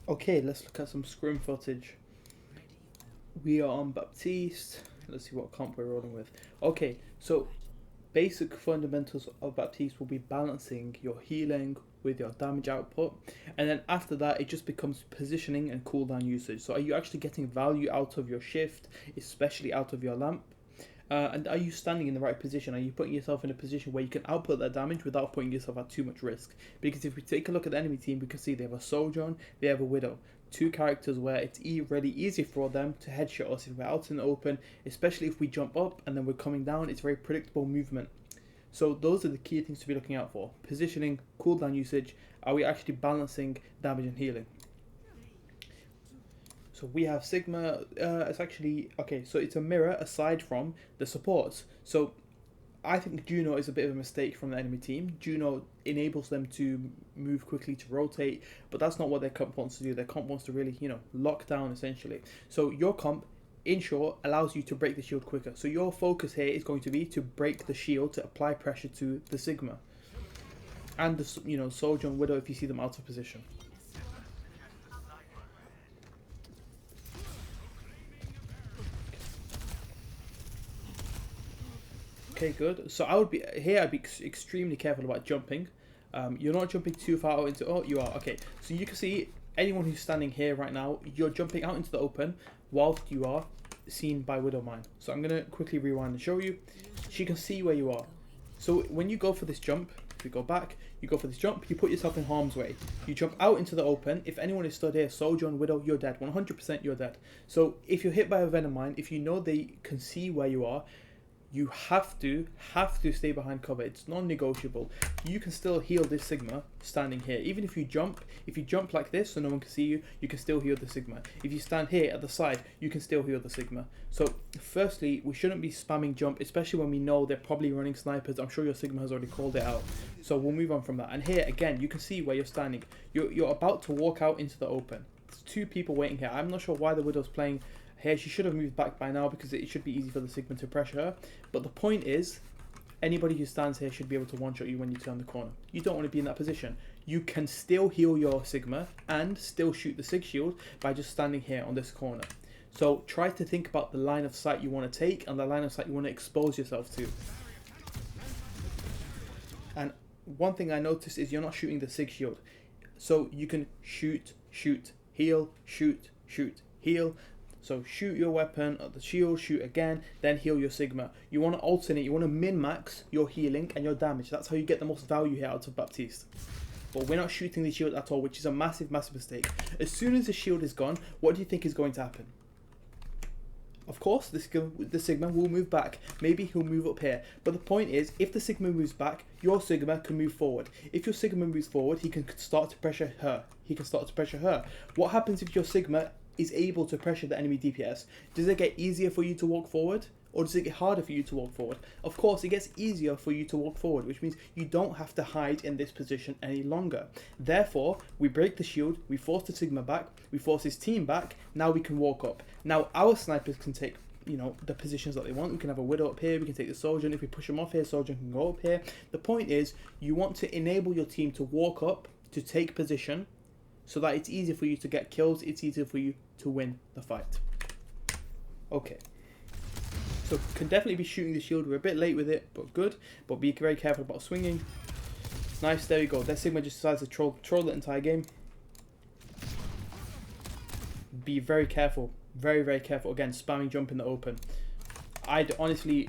Okay, let's look at some scrim footage. We are on Baptiste. Let's see what comp we're rolling with. Okay, so basic fundamentals of Baptiste will be balancing your healing with your damage output, and then after that it just becomes positioning and cooldown usage. So are you actually getting value out of your shift, especially out of your lamp? And are you standing in the right position? Are you putting yourself in a position where you can output that damage without putting yourself at too much risk? Because if we take a look at the enemy team, we can see they have a Soldier, they have a Widow. Two characters where it's really easy for them to headshot us if we're out in the open, especially if we jump up and then we're coming down. It's very predictable movement. So those are the key things to be looking out for. Positioning, cooldown usage, are we actually balancing damage and healing? So we have Sigma, it's actually, okay, so it's a mirror aside from the supports. So I think Juno is a bit of a mistake from the enemy team. Juno enables them to move quickly, to rotate, but that's not what their comp wants to do. Their comp wants to really, lock down essentially. So your comp, in short, allows you to break the shield quicker. So your focus here is going to be to break the shield, to apply pressure to the Sigma. And the, Soldier and Widow if you see them out of position. Okay, good. So I would be here. I'd be extremely careful about jumping. You're not jumping too far out into. Oh, you are. Okay. So you can see anyone who's standing here right now. You're jumping out into the open whilst you are seen by Widow Mine. So I'm gonna quickly rewind and show you. She can see where you are. So when you go for this jump, if we go back, you go for this jump. You put yourself in harm's way. You jump out into the open. If anyone is stood here, Soldier and Widow, you're dead. 100% you're dead. So if you're hit by a Venom Mine, if you know they can see where you are, you have to stay behind cover. It's non-negotiable. You can still heal this Sigma standing here. Even if you jump like this so no one can see you, you can still heal the Sigma. If you stand here at the side, you can still heal the Sigma. So firstly, we shouldn't be spamming jump, especially when we know they're probably running snipers. I'm sure your Sigma has already called it out. So we'll move on from that. And here again, you can see where you're standing. You're about to walk out into the open. There's two people waiting here. I'm not sure why the Widow's playing here. She should have moved back by now because it should be easy for the Sigma to pressure her. But the point is, anybody who stands here should be able to one-shot you when you turn the corner. You don't want to be in that position. You can still heal your Sigma and still shoot the Sig Shield by just standing here on this corner. So try to think about the line of sight you want to take and the line of sight you want to expose yourself to. And one thing I noticed is you're not shooting the Sig Shield. So you can shoot, heal, shoot, heal. So shoot your weapon at the shield, shoot again, then heal your Sigma. You want to alternate, you want to min-max your healing and your damage. That's how you get the most value here out of Baptiste. But we're not shooting the shield at all, which is a massive mistake. As soon as the shield is gone, what do you think is going to happen? Of course, the Sigma will move back. Maybe he'll move up here. But the point is, if the Sigma moves back, your Sigma can move forward. If your Sigma moves forward, he can start to pressure her. What happens if your Sigma is able to pressure the enemy DPS? Does it get easier for you to walk forward? Or does it get harder for you to walk forward? Of course, it gets easier for you to walk forward, which means you don't have to hide in this position any longer. Therefore, we break the shield, we force the Sigma back, we force his team back, now we can walk up. Now, our snipers can take the positions that they want. We can have a Widow up here, we can take the Soldier, and if we push him off here, Soldier can go up here. The point is, you want to enable your team to walk up, to take position, so that it's easier for you to get kills, it's easier for you to win the fight. Okay. So can definitely be shooting the shield. We're a bit late with it, but good. But be very careful about swinging. Nice, there you go. Their Sigma just decides to troll the entire game. Be very careful. Very careful. Again, spamming jump in the open. I'd honestly,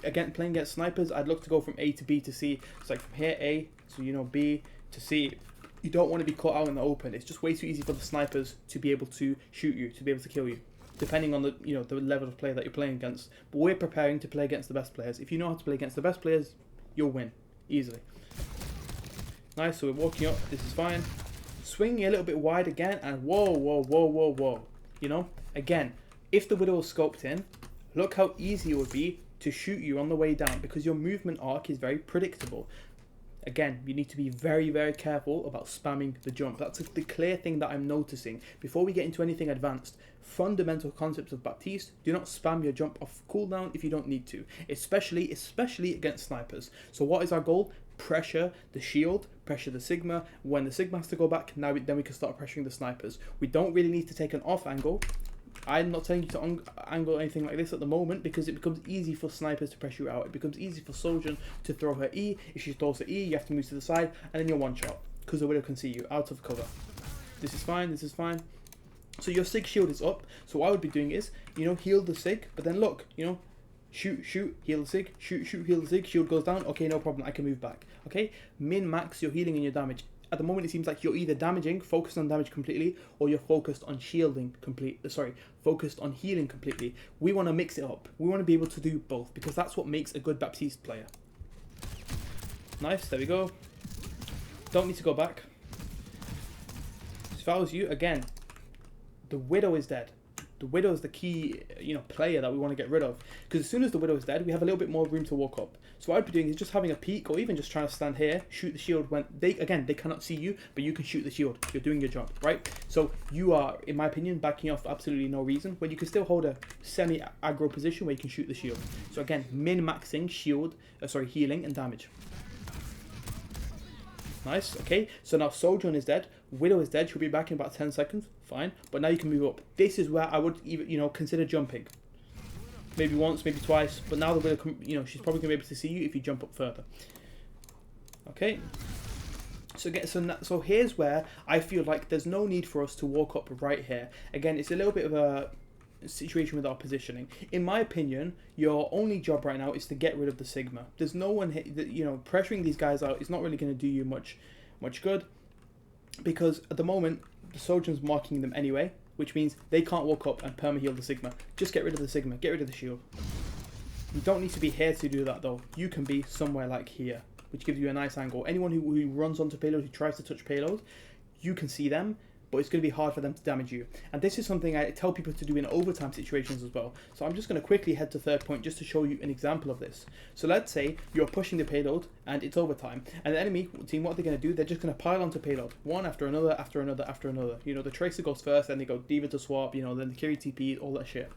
again, playing against snipers, I'd look to go from A to B to C. It's like from here A to B to C. You don't want to be caught out in the open. It's just way too easy for the snipers to be able to shoot you, to be able to kill you, depending on the the level of player that you're playing against. But we're preparing to play against the best players. If you know how to play against the best players, you'll win easily. Nice. So we're walking up. This is fine. Swinging a little bit wide again, and whoa. Again, if the Widow was scoped in, look how easy it would be to shoot you on the way down because your movement arc is very predictable. Again, you need to be very careful about spamming the jump. That's the clear thing that I'm noticing. Before we get into anything advanced, fundamental concepts of Baptiste, do not spam your jump off cooldown if you don't need to, especially against snipers. So what is our goal? pressure the shield, pressure the Sigma. When the Sigma has to go back, then we can start pressuring the snipers. We don't really need to take an off angle. I'm not telling you to angle anything like this at the moment, because it becomes easy for snipers to pressure you out. It becomes easy for Soldier to throw her E. If she throws her E, you have to move to the side, and then you're one shot, because the Widow can see you out of cover. This is fine, this is fine. So your Sig shield is up. So what I would be doing is, you know, heal the Sig, but then look, you know, shoot, heal the Sig, shoot, heal the Sig, shield goes down, okay, no problem, I can move back. Okay, min-max your healing and your damage. At the moment, it seems like you're either damaging, focused on damage completely, or you're focused on shielding focused on healing completely. We want to mix it up. We want to be able to do both, because that's what makes a good Baptiste player. Nice, there we go. Don't need to go back. If I was you, again, the Widow is dead. The Widow is the key, you know, player that we want to get rid of, because as soon as the Widow is dead, we have a little bit more room to walk up. So what I'd be doing is just having a peek, or even just trying to stand here, shoot the shield when they cannot see you, but you can shoot the shield. You're doing your job, right? So you are, in my opinion, backing off for absolutely no reason, when you can still hold a semi-aggro position where you can shoot the shield. So again, min-maxing shield, healing and damage. Nice, okay, so now Soldier is dead, Widow is dead, she'll be back in about 10 seconds, fine, but now you can move up. This is where I would even, you know, consider jumping. Maybe once, maybe twice, but now the Widow, you know, she's probably going to be able to see you if you jump up further. Okay, so here's where I feel like there's no need for us to walk up right here. Again, it's a little bit of a situation with our positioning. In my opinion, your only job right now is to get rid of the Sigma. There's no one, you know, pressuring these guys out is not really going to do you much good, because at the moment the Soldier's marking them anyway, which means they can't walk up and perma heal the Sigma. Just get rid of the Sigma, get rid of the shield. You don't need to be here to do that though. You can be somewhere like here, which gives you a nice angle. Anyone who runs onto payload, who tries to touch payload, you can see them, but it's going to be hard for them to damage you. And this is something I tell people to do in overtime situations as well. So I'm just going to quickly head to third point just to show you an example of this. So let's say you're pushing the payload and it's overtime, and the enemy team, what are they going to do? They're just going to pile onto payload, one after another, after another, after another. You know, the Tracer goes first, then they go Diva to swap, you know, then the Kiri TP, all that shit.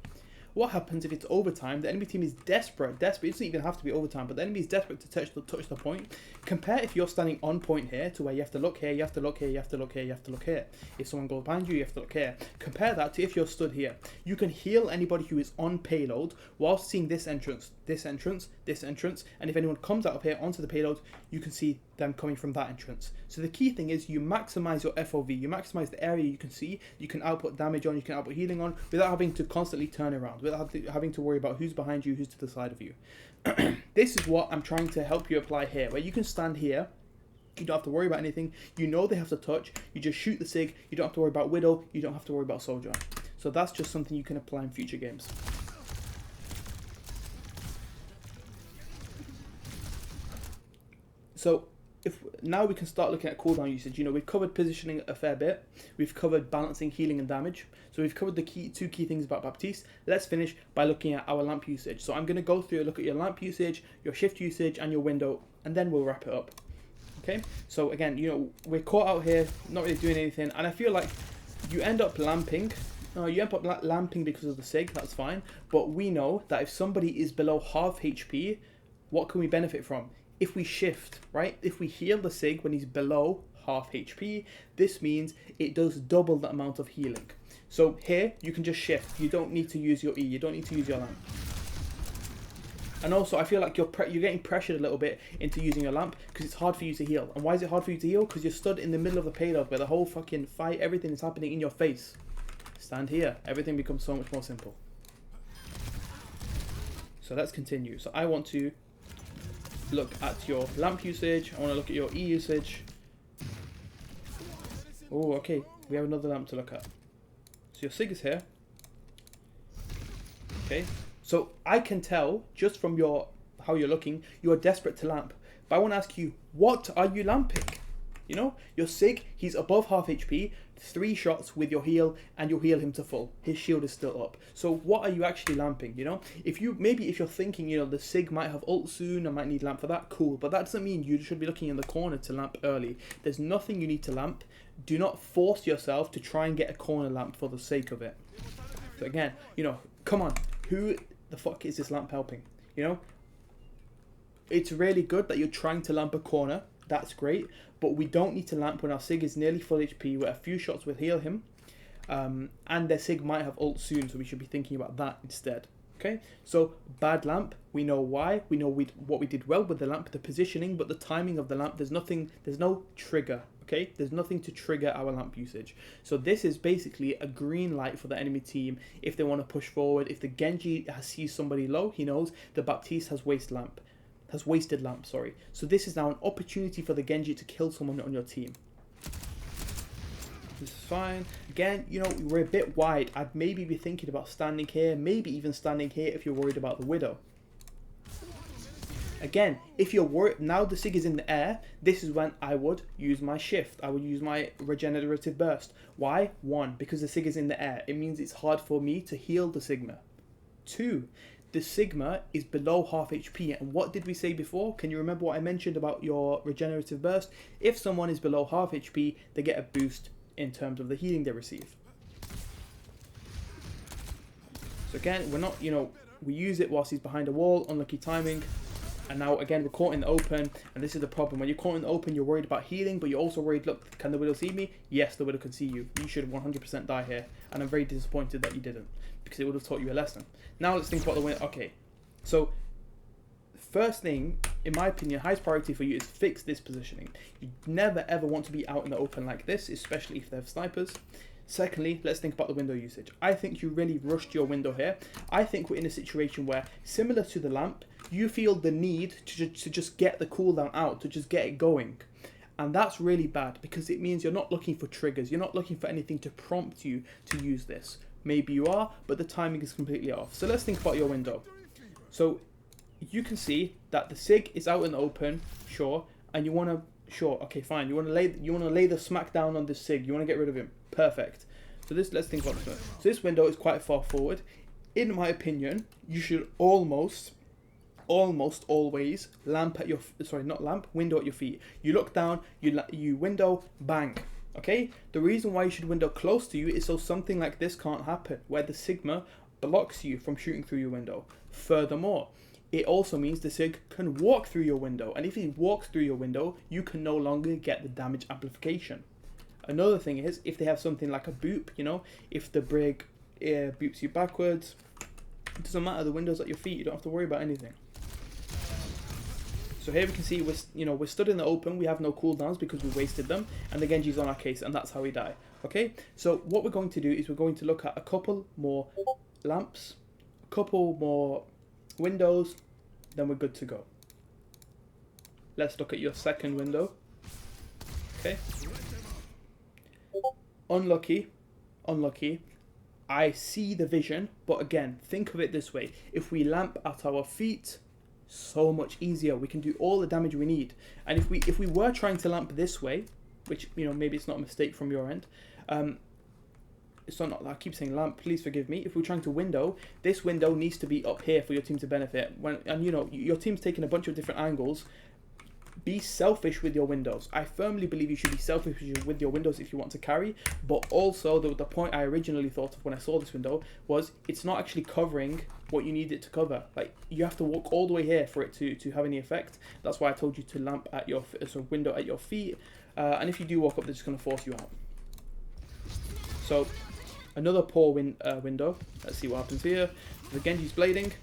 What happens if it's overtime? The enemy team is desperate. It doesn't even have to be overtime, but the enemy is desperate to touch the point. Compare if you're standing on point here to where you have to look here, you have to look here, you have to look here, you have to look here. If someone goes behind you have to look here. Compare that to if you're stood here. You can heal anybody who is on payload whilst seeing this entrance, this entrance, this entrance, and if anyone comes out of here onto the payload, you can see them coming from that entrance. So the key thing is you maximize your FOV, you maximize the area you can see, you can output damage on, you can output healing on, without having to constantly turn around, without having to worry about who's behind you, who's to the side of you. This is what I'm trying to help you apply here, where you can stand here, you don't have to worry about anything, you know they have to touch, you just shoot the Sig, you don't have to worry about Widow, you don't have to worry about Soldier. So that's just something you can apply in future games. So now we can start looking at cooldown usage. You know, we've covered positioning a fair bit. We've covered balancing, healing, and damage. So we've covered the two key things about Baptiste. Let's finish by looking at our lamp usage. So I'm going to go through a look at your lamp usage, your shift usage, and your window, and then we'll wrap it up. Okay? So again, you know, we're caught out here, not really doing anything, and I feel like you end up lamping. You end up lamping because of the Sig, that's fine. But we know that if somebody is below half HP, what can we benefit from? If we shift, right? If we heal the Sig when he's below half HP, this means it does double the amount of healing. So here, you can just shift. You don't need to use your E. You don't need to use your lamp. And also, I feel like you're getting pressured a little bit into using your lamp because it's hard for you to heal. And why is it hard for you to heal? Because you're stood in the middle of a payload where the whole fucking fight, everything is happening in your face. Stand here. Everything becomes so much more simple. So let's continue. So I want to look at your lamp usage. I want to look at your E usage. Oh, okay. We have another lamp to look at. So your Sig is here. Okay. So I can tell just from how you're looking, you are desperate to lamp. But I want to ask you, what are you lamping? You know, your Sig, he's above half HP, 3 shots with your heal, and you'll heal him to full. His shield is still up. So what are you actually lamping, you know? If you're thinking, you know, the Sig might have ult soon, I might need lamp for that, cool. But that doesn't mean you should be looking in the corner to lamp early. There's nothing you need to lamp. Do not force yourself to try and get a corner lamp for the sake of it. So again, you know, come on, who the fuck is this lamp helping? You know? It's really good that you're trying to lamp a corner. That's great. But we don't need to lamp when our Sig is nearly full HP, where a few shots will heal him. And their Sig might have ult soon, so we should be thinking about that instead. Okay, so bad lamp, we know why, we know what we did well with the lamp, the positioning, but the timing of the lamp, there's no trigger, okay? There's nothing to trigger our lamp usage. So this is basically a green light for the enemy team if they want to push forward. If the Genji sees somebody low, he knows the Baptiste has wasted lamp, sorry. So this is now an opportunity for the Genji to kill someone on your team. This is fine. Again, you know, we're a bit wide. I'd maybe be thinking about standing here, maybe even standing here if you're worried about the Widow. Again, if you're worried, now the Sig is in the air, this is when I would use my shift. I would use my regenerative burst. Why? 1, because the Sig is in the air. It means it's hard for me to heal the Sigma. 2, the Sigma is below half HP. And what did we say before? Can you remember what I mentioned about your regenerative burst? If someone is below half HP, they get a boost in terms of the healing they receive. So again, we're not, you know, we use it whilst he's behind a wall, unlucky timing. And now again, we're caught in the open, and this is the problem. When you're caught in the open, you're worried about healing, but you're also worried, look, can the Widow see me? Yes, the Widow can see you. You should 100% die here. And I'm very disappointed that you didn't, because it would have taught you a lesson. Now let's think about the win. Okay, so first thing, in my opinion, highest priority for you is fix this positioning. You never ever want to be out in the open like this, especially if they have snipers. Secondly, let's think about the window usage. I think you really rushed your window here. I think we're in a situation where, similar to the lamp, you feel the need to just get the cooldown out, to just get it going. And that's really bad, because it means you're not looking for triggers. You're not looking for anything to prompt you to use this. Maybe you are, but the timing is completely off. So let's think about your window. So you can see that the Sig is out in the open, sure, and you want to, sure, okay, fine. You want to lay the smack down on this Sig. You want to get rid of him. Perfect. So let's think about this one. So this window is quite far forward. In my opinion, you should almost always lamp at your, sorry, not lamp, window at your feet. You look down, you window, bang. Okay? The reason why you should window close to you is so something like this can't happen, where the Sigma blocks you from shooting through your window. Furthermore, it also means the Sig can walk through your window, and if he walks through your window, you can no longer get the damage amplification. Another thing is, if they have something like a boop, you know, if the Brig boops you backwards, it doesn't matter, the window's at your feet, you don't have to worry about anything. So here we can see we're stood in the open, we have no cooldowns because we wasted them, and the Genji's on our case, and that's how we die. Okay, so what we're going to do is we're going to look at a couple more lamps, a couple more windows, then we're good to go. Let's look at your second window. Okay. Unlucky. I see the vision, but again, think of it this way. If we lamp at our feet, so much easier. We can do all the damage we need. And if we were trying to lamp this way, which, you know, maybe it's not a mistake from your end, it's not, I keep saying lamp, please forgive me. If we're trying to window, this window needs to be up here for your team to benefit. And you know, your team's taking a bunch of different angles. Be selfish with your windows. I firmly believe you should be selfish with your windows if you want to carry, but also the point I originally thought of when I saw this window was it's not actually covering what you need it to cover. Like, you have to walk all the way here for it to have any effect. That's why I told you to lamp at your window at your feet, and if you do walk up, they're just going to force you out. So another poor window. Let's see what happens here. The Genji's blading.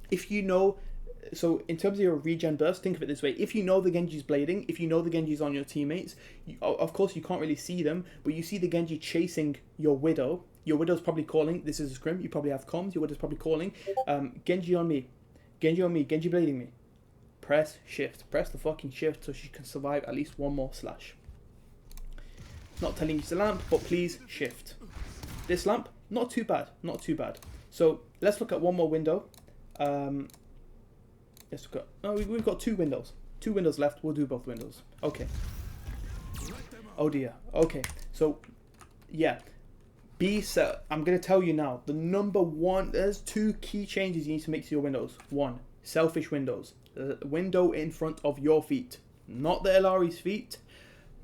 If you know, so in terms of your regen burst, think of it this way. If you know the Genji's blading, if you know the Genji's on your teammates, of course you can't really see them, but you see the Genji chasing your Widow. Your Widow's probably calling, this is a scrim, you probably have comms, your Widow's probably calling, Genji on me, Genji blading me. Press shift, press the fucking shift so she can survive at least one more slash. Not telling you to lamp, but please shift. This lamp, not too bad. So let's look at one more window. Let's look at, we've got two windows left. We'll do both windows. Okay. Oh dear. Okay. So yeah, I'm gonna tell you now. The number one, there's two key changes you need to make to your windows. One, selfish windows. Window in front of your feet, not the Elari's feet.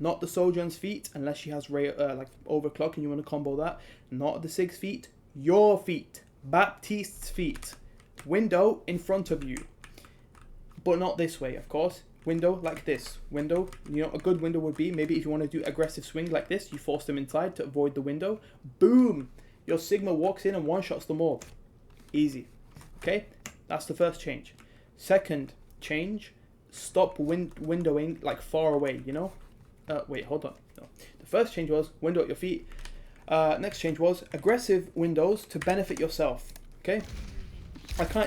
Not the Sojourn's feet, unless she has like overclock and you want to combo that. Not the Sig's feet, your feet. Baptiste's feet. Window in front of you. but not this way, of course. Window like this. Window, you know, a good window would be maybe if you want to do aggressive swing like this, you force them inside to avoid the window. Boom! Your Sigma walks in and one-shots them all. Easy. Okay? That's the first change. Second change, stop windowing like far away, you know? Wait, hold on. No. The first change was window at your feet. Next change was aggressive windows to benefit yourself. Okay?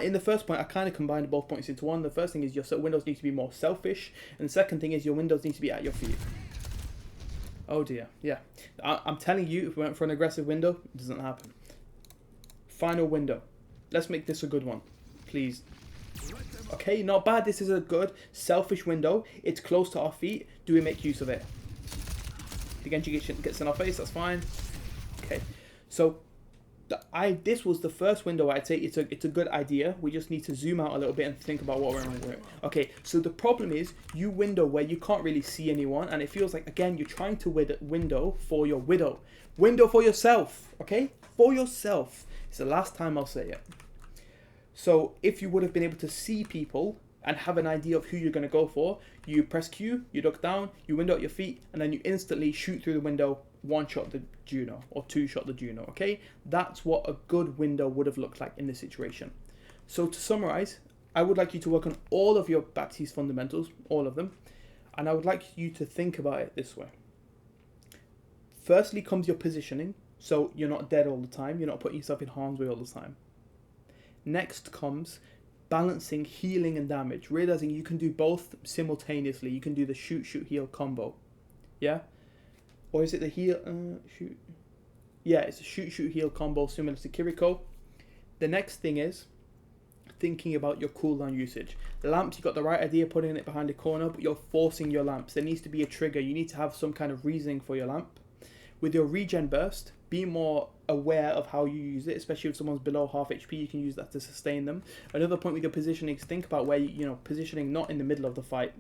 In the first point, I kind of combined both points into one. The first thing is your windows need to be more selfish, and the second thing is your windows need to be at your feet. Oh dear, yeah. I'm telling you, if we went for an aggressive window, it doesn't happen. Final window. Let's make this a good one, please. Okay, not bad. This is a good selfish window. It's close to our feet. Do we make use of it? The Genji gets in our face. That's fine. Okay, so this was the first window. I'd say it's a good idea. We just need to zoom out a little bit and think about what we're doing. Okay, so the problem is you window where you can't really see anyone, and it feels like, again, you're trying to window for your widow. Window for yourself, okay? For yourself. It's the last time I'll say it. So if you would have been able to see people and have an idea of who you're going to go for, you press Q, you duck down, you window at your feet, and then you instantly shoot through the window, one-shot the Juno, or two-shot the Juno, okay? That's what a good window would have looked like in this situation. So to summarize, I would like you to work on all of your Baptiste fundamentals, all of them, and I would like you to think about it this way. Firstly comes your positioning, so you're not dead all the time, you're not putting yourself in harm's way all the time. Next comes balancing healing and damage, realizing you can do both simultaneously. You can do the shoot, heal combo. Yeah? Or is it the heal, shoot? Yeah, it's a shoot, heal combo similar to Kiriko. The next thing is thinking about your cooldown usage. The lamps, you got the right idea, putting it behind a corner, but you're forcing your lamps. There needs to be a trigger. You need to have some kind of reasoning for your lamp. With your regen burst, be more aware of how you use it, especially if someone's below half HP, you can use that to sustain them. Another point with your positioning is think about where, positioning not in the middle of the fight.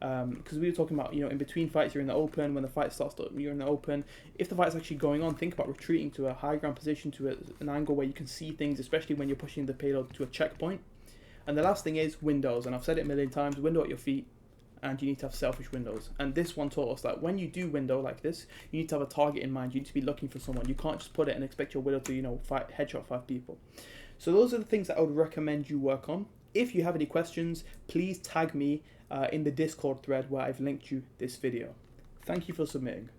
Because we were talking about, in between fights, you're in the open. When the fight starts, you're in the open. If the fight's actually going on, think about retreating to a high ground position, to an angle where you can see things, especially when you're pushing the payload to a checkpoint. And the last thing is windows, and I've said it a million times, window at your feet, and you need to have selfish windows. And this one taught us that when you do window like this, you need to have a target in mind. You need to be looking for someone. You can't just put it and expect your widow to, headshot 5 people. So those are the things that I would recommend you work on. If you have any questions, please tag me in the Discord thread where I've linked you this video. Thank you for submitting.